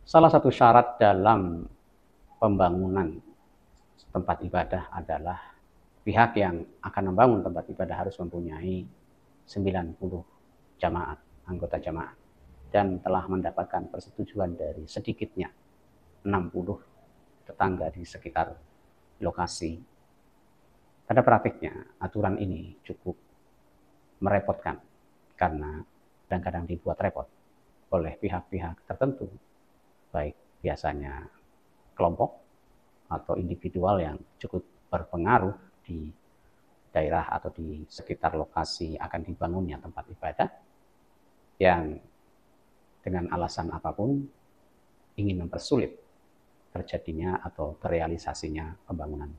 Salah satu syarat dalam pembangunan tempat ibadah adalah pihak yang akan membangun tempat ibadah harus mempunyai 90 jamaah, anggota jamaah, dan telah mendapatkan persetujuan dari sedikitnya 60 tetangga di sekitar lokasi. Pada praktiknya, aturan ini cukup merepotkan karena kadang-kadang dibuat repot oleh pihak-pihak tertentu, baik biasanya kelompok atau individual yang cukup berpengaruh di daerah atau di sekitar lokasi akan dibangunnya tempat ibadah, yang dengan alasan apapun ingin mempersulit terjadinya atau terrealisasinya pembangunan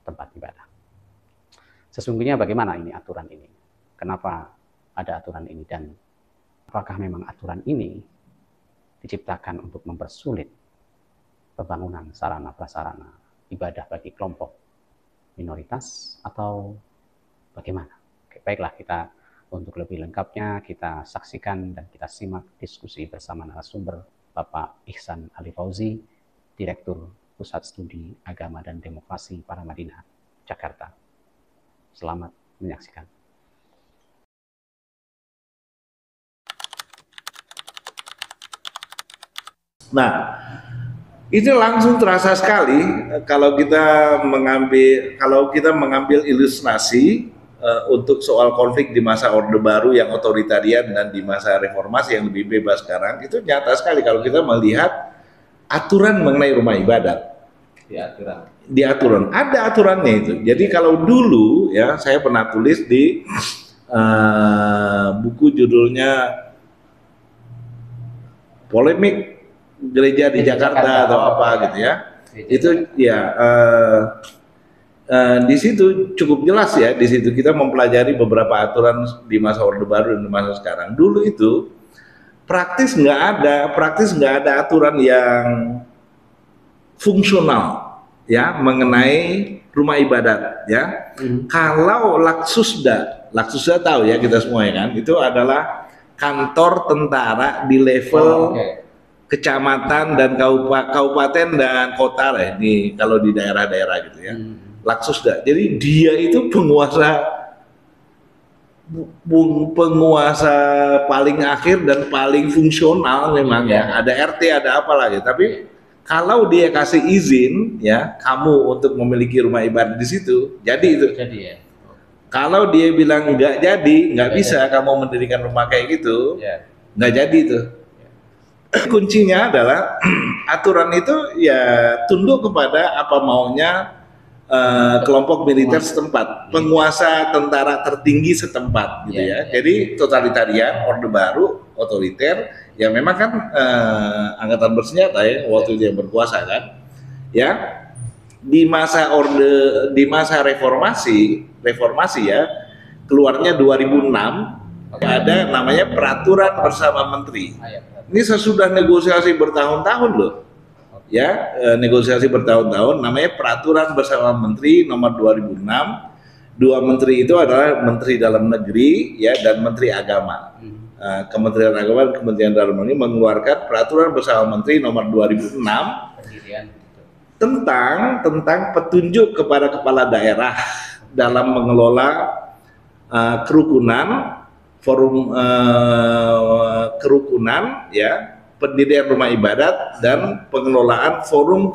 tempat ibadah. Sesungguhnya bagaimana ini aturan ini? Kenapa ada aturan ini, dan apakah memang aturan ini diciptakan untuk mempersulit pembangunan sarana prasarana ibadah bagi kelompok minoritas atau bagaimana? Oke, baiklah, kita untuk lebih lengkapnya kita saksikan dan kita simak diskusi bersama narasumber Bapak Ihsan Ali Fauzi, Direktur Pusat Studi Agama dan Demokrasi Paramadina, Jakarta. Selamat menyaksikan. Nah, itu langsung terasa sekali kalau kita mengambil ilustrasi untuk soal konflik di masa Orde Baru yang otoritarian dan di masa reformasi yang lebih bebas sekarang. Itu nyata sekali kalau kita melihat aturan mengenai rumah ibadat. Di aturan ada aturannya itu. Jadi kalau dulu ya, saya pernah tulis di buku judulnya Polemik Gereja di Jakarta atau apa gitu ya. Itu ya di situ cukup jelas ya. Di situ kita mempelajari beberapa aturan di masa Orde Baru dan di masa sekarang. Dulu itu praktis nggak ada aturan yang fungsional ya mengenai rumah ibadat ya. Kalau Laksusda tahu ya kita semua ya kan, itu adalah kantor tentara di level kecamatan dan kabupaten dan kota lah ini kalau di daerah-daerah gitu ya. Laksusda. Jadi dia itu penguasa paling akhir dan paling fungsional memang ya. Ada RT, ada apa lagi. Tapi kalau dia kasih izin ya kamu untuk memiliki rumah ibadah di situ, jadi itu. Jadi ya. Kalau dia bilang nggak jadi, nggak bisa kamu mendirikan rumah kayak gitu, nggak jadi itu. Kuncinya adalah aturan itu ya tunduk kepada apa maunya kelompok militer setempat, penguasa tentara tertinggi setempat gitu ya. Jadi totalitarian, Orde Baru, otoriter, ya memang kan angkatan bersenjata ya waktu itu yang berkuasa kan. Ya, di masa reformasi ya, keluarnya 2006 ada namanya peraturan bersama menteri. Ini sesudah negosiasi bertahun-tahun loh. Ya, negosiasi bertahun-tahun, namanya peraturan bersama menteri nomor 2006. Dua menteri itu adalah Menteri Dalam Negeri ya dan Menteri Agama. Kementerian Agama dan Kementerian Dalam Negeri mengeluarkan peraturan bersama menteri nomor 2006 tentang petunjuk kepada kepala daerah dalam mengelola kerukunan ya, pendirian rumah ibadat dan pengelolaan forum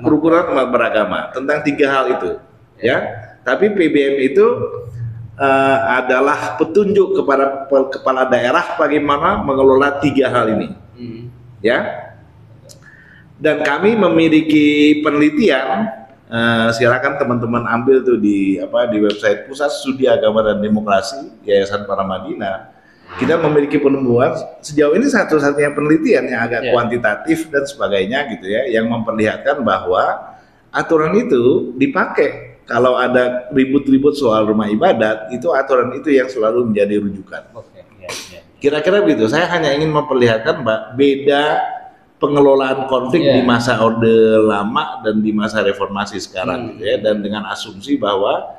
kerukunan umat beragama, tentang 3 hal itu ya. Tapi PBM itu adalah petunjuk kepada kepala daerah bagaimana mengelola 3 hal ini ya. Dan kami memiliki penelitian, silakan teman-teman ambil tuh di website Pusat Studi Agama dan Demokrasi Yayasan Paramadina. Kita memiliki penemuan sejauh ini satu-satunya penelitian yang agak kuantitatif dan sebagainya gitu ya, yang memperlihatkan bahwa aturan itu dipakai kalau ada ribut-ribut soal rumah ibadat, itu aturan itu yang selalu menjadi rujukan. Kira-kira begitu. Saya hanya ingin memperlihatkan beda pengelolaan konflik di masa Orde Lama dan di masa reformasi sekarang gitu ya, dan dengan asumsi bahwa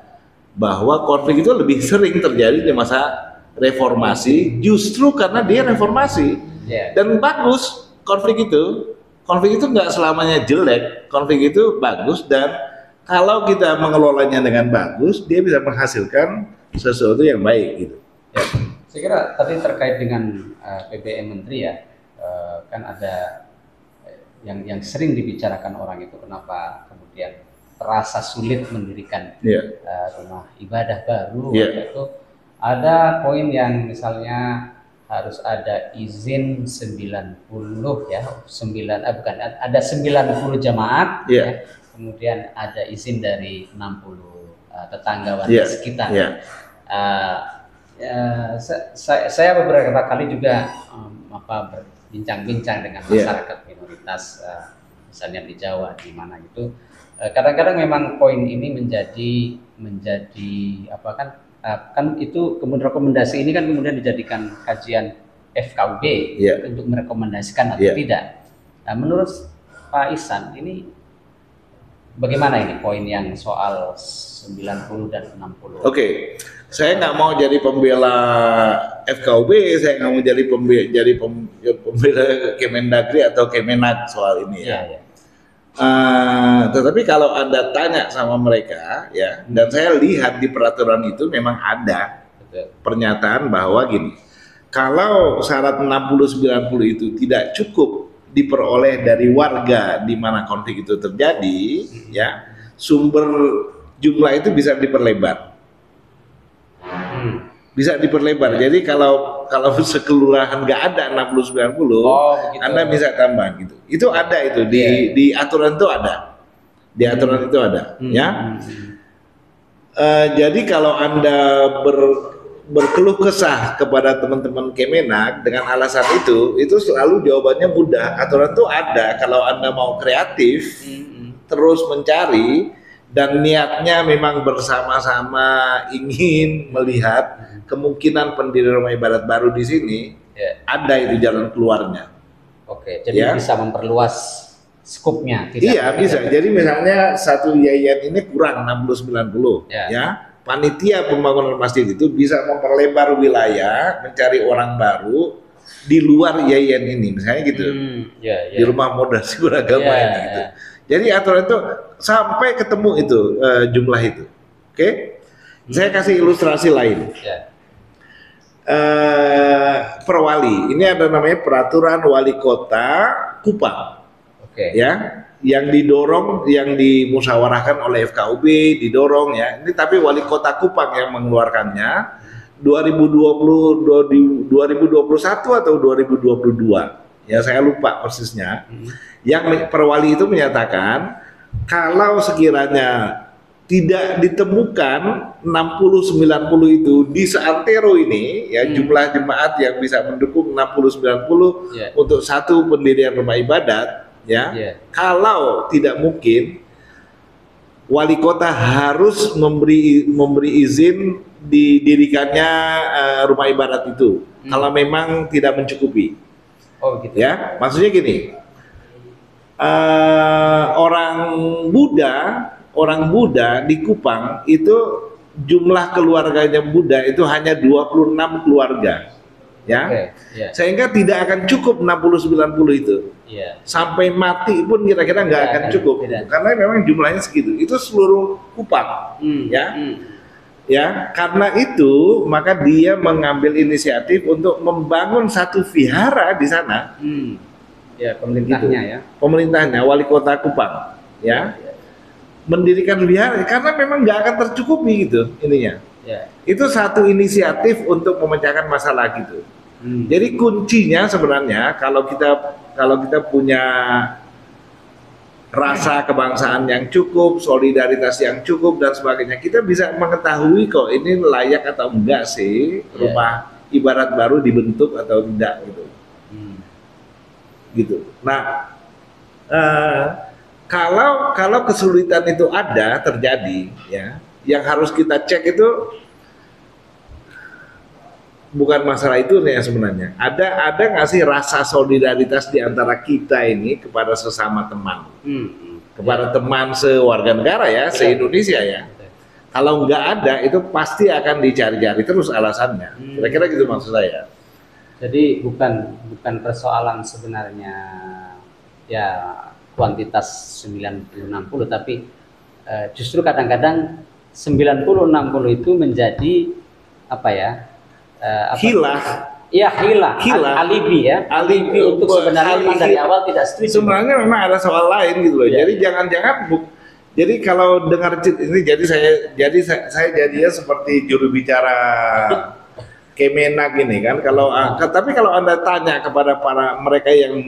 konflik itu lebih sering terjadi di masa reformasi justru karena dia reformasi dan bagus konflik itu nggak selamanya jelek, konflik itu bagus, dan kalau kita mengelolanya dengan bagus, dia bisa menghasilkan sesuatu yang baik gitu. Ya, saya kira tadi terkait dengan PBM Menteri ya, kan ada yang sering dibicarakan orang itu kenapa kemudian terasa sulit mendirikan rumah ibadah baru. Itu ada poin yang misalnya harus ada izin 90 ya, bukan, ada 90 jemaat ya, kemudian ada izin dari 60 tetangga warga sekitar. Saya beberapa kali juga berbincang-bincang dengan masyarakat minoritas, misalnya di Jawa, di mana gitu. Kadang-kadang memang poin ini menjadi apa kan itu kemudian rekomendasi ini kan kemudian dijadikan kajian FKUB untuk merekomendasikan atau tidak. Nah, menurut Pak Ihsan ini bagaimana ini poin yang soal 90 dan 60? Oke. Saya nggak mau jadi pembela FKUB, saya nggak mau jadi pembela Kemendagri atau Kemenak soal ini ya. Tetapi kalau Anda tanya sama mereka ya, dan saya lihat di peraturan itu memang ada pernyataan bahwa gini, kalau syarat 60-90 itu tidak cukup diperoleh dari warga di mana konflik itu terjadi, ya sumber jumlah itu bisa diperlebar. Jadi kalau sekelurahan nggak ada 60-90, Anda bisa tambah gitu. Itu ada itu di aturan itu ada. Di aturan itu ada, ya. Jadi kalau Anda berkeluh kesah kepada teman-teman Kemenak dengan alasan itu selalu jawabannya mudah. Aturan itu ada. Kalau Anda mau kreatif, terus mencari, dan niatnya memang bersama-sama ingin melihat kemungkinan pendirian rumah ibadat baru di sini, ada itu jalan keluarnya. Oke, jadi bisa memperluas skupnya. Iya, bisa. Jadi misalnya satu yayan ini kurang 60-90, ya. Panitia pembangunan masjid itu bisa memperlebar wilayah, mencari orang baru di luar yayan ini, misalnya gitu. Di rumah Modasi Beragama ini gitu. Jadi aturan itu sampai ketemu itu jumlah itu. Oke? Saya kasih ilustrasi lain. Perwali, ini ada namanya peraturan wali kota Kupang. Ya, yang didorong, yang dimusyawarahkan oleh FKUB, didorong ya. Ini tapi wali kota Kupang yang mengeluarkannya 2021 atau 2022. Ya, saya lupa persisnya. Yang perwali itu menyatakan kalau sekiranya tidak ditemukan 60-90 itu di seantero ini ya, jumlah jemaat yang bisa mendukung 60-90 untuk satu pendirian rumah ibadat ya, kalau tidak mungkin wali kota harus memberi izin didirikannya rumah ibadat itu kalau memang tidak mencukupi. Ya, maksudnya gini, orang Buddha di Kupang itu jumlah keluarganya Buddha itu hanya 26 keluarga, ya. Sehingga tidak akan cukup 60-90 itu. Sampai mati pun kira-kira nggak akan cukup, karena memang jumlahnya segitu. Itu seluruh Kupang, ya. Ya, karena itu maka dia mengambil inisiatif untuk membangun satu vihara di sana. Pemerintahnya gitu. Pemerintahnya, wali kota Kupang, ya. Mendirikan vihara karena memang nggak akan tercukupi gitu ininya. Itu satu inisiatif untuk memecahkan masalah gitu. Jadi kuncinya sebenarnya kalau kita punya rasa kebangsaan yang cukup, solidaritas yang cukup dan sebagainya, kita bisa mengetahui kok ini layak atau enggak sih rumah ibadat baru dibentuk atau tidak gitu. Gitu. Nah, kalau kesulitan itu terjadi, ya, yang harus kita cek itu bukan masalah itu ya sebenarnya. Ada nggak sih rasa solidaritas di antara kita ini kepada sesama teman, kepada teman sewarga negara ya, se-Indonesia ya. Kalau nggak ada, itu pasti akan dicari-cari terus alasannya. Kira-kira gitu maksud saya. Jadi bukan persoalan sebenarnya ya kuantitas 90-60, tapi justru kadang-kadang 90-60 itu menjadi apa ya? Hilah. Iya, hilah. Alibi ya. Alibi untuk sebenarnya memang dari awal tidak setuju. Sebenarnya memang ada soal lain gitu loh. Ya. Jadi jangan-jangan jadi kalau dengar ini jadi saya jadinya seperti juru bicara Kemenak gini kan. Tapi kalau Anda tanya kepada para mereka yang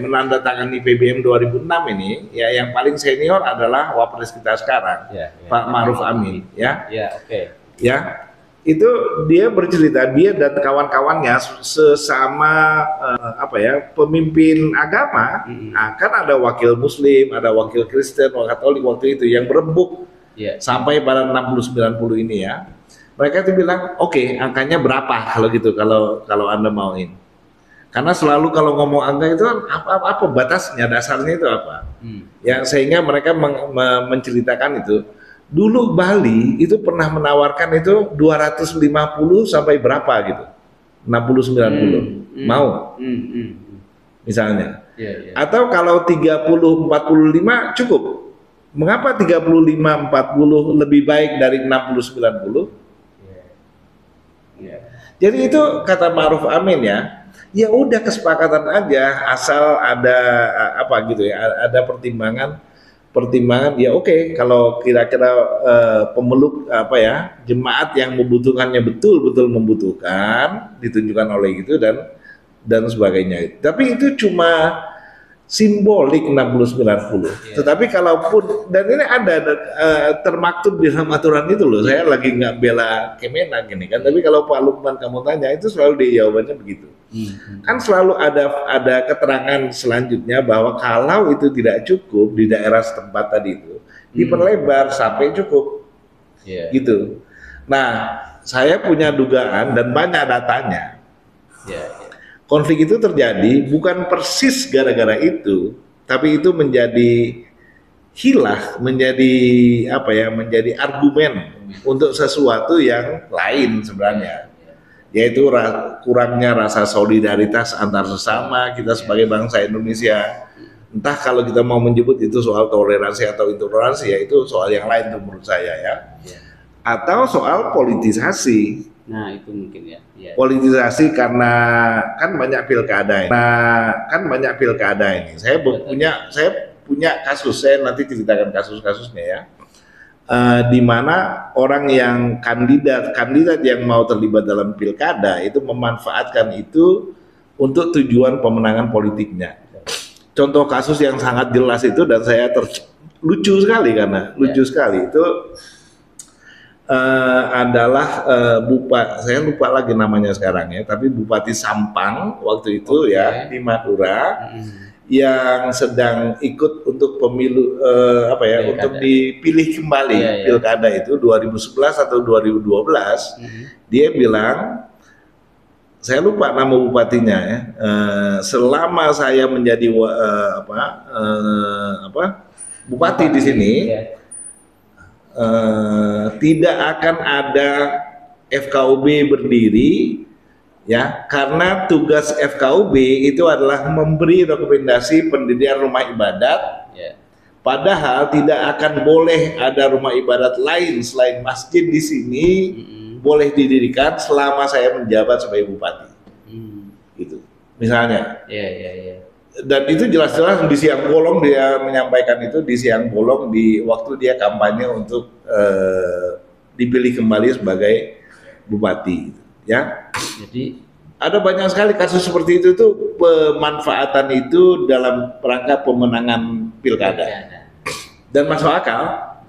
menandatangani PBM 2006 ini, ya yang paling senior adalah Wapres kita sekarang, Pak Ma'ruf Amin, ya. Ya, oke. Ya. Itu dia bercerita, dia dan kawan-kawannya sesama pemimpin agama, kan ada wakil Muslim, ada wakil Kristen, wakil Katolik waktu itu yang berembuk sampai pada 60-90 ini ya. Mereka itu bilang, oke, angkanya berapa kalau gitu, kalau Anda mauin. Karena selalu kalau ngomong angka itu apa batasnya, dasarnya itu apa? Ya sehingga mereka menceritakan itu. Dulu Bali itu pernah menawarkan itu 250 sampai berapa gitu, 60-90 mau misalnya, atau kalau 30-45 cukup. Mengapa 35-40 lebih baik dari 60-90? Jadi itu kata Ma'ruf Amin ya udah kesepakatan aja, asal ada ada pertimbangan ya oke, kalau kira-kira pemeluk jemaat yang membutuhkannya betul-betul membutuhkan, ditunjukkan oleh gitu dan sebagainya. Tapi itu cuma simbolik 60-90. Tetapi kalaupun, dan ini ada termaktub di dalam aturan itu loh, saya lagi nggak bela Kemenak gini kan, tapi kalau Pak Lukman kamu tanya itu selalu jawabannya begitu. Kan selalu ada keterangan selanjutnya bahwa kalau itu tidak cukup di daerah setempat tadi itu diperlebar sampai cukup, gitu. Nah, saya punya dugaan dan banyak datanya. Konflik itu terjadi bukan persis gara-gara itu, tapi itu menjadi hilah, menjadi argumen untuk sesuatu yang lain sebenarnya, yaitu kurangnya rasa solidaritas antar sesama kita sebagai bangsa Indonesia. Entah kalau kita mau menyebut itu soal toleransi atau intoleransi, ya itu soal yang lain tuh menurut saya ya. Atau soal politisasi. Nah itu mungkin ya. Politisasi karena kan banyak pilkada ini. Saya punya kasus, saya nanti ceritakan kasus-kasusnya ya. Di mana orang yang kandidat yang mau terlibat dalam pilkada itu memanfaatkan itu untuk tujuan pemenangan politiknya. Contoh kasus yang sangat jelas itu, dan saya lucu sekali itu adalah saya lupa lagi namanya sekarang ya, tapi Bupati Sampang waktu itu ya di Madura yang sedang ikut untuk pemilu untuk dipilih kembali pilkada itu 2011 atau 2012. Dia bilang, saya lupa nama bupatinya ya, selama saya menjadi bupati di sini tidak akan ada FKUB berdiri ya, karena tugas FKUB itu adalah memberi rekomendasi pendirian rumah ibadat, padahal tidak akan boleh ada rumah ibadat lain selain masjid di sini boleh didirikan selama saya menjabat sebagai bupati, gitu misalnya. Dan itu jelas-jelas di siang bolong dia menyampaikan itu, di siang bolong di waktu dia kampanye untuk dipilih kembali sebagai bupati, ya. Jadi ada banyak sekali kasus seperti itu tuh, pemanfaatan itu dalam rangka pemenangan pilkada. Dan masuk akal.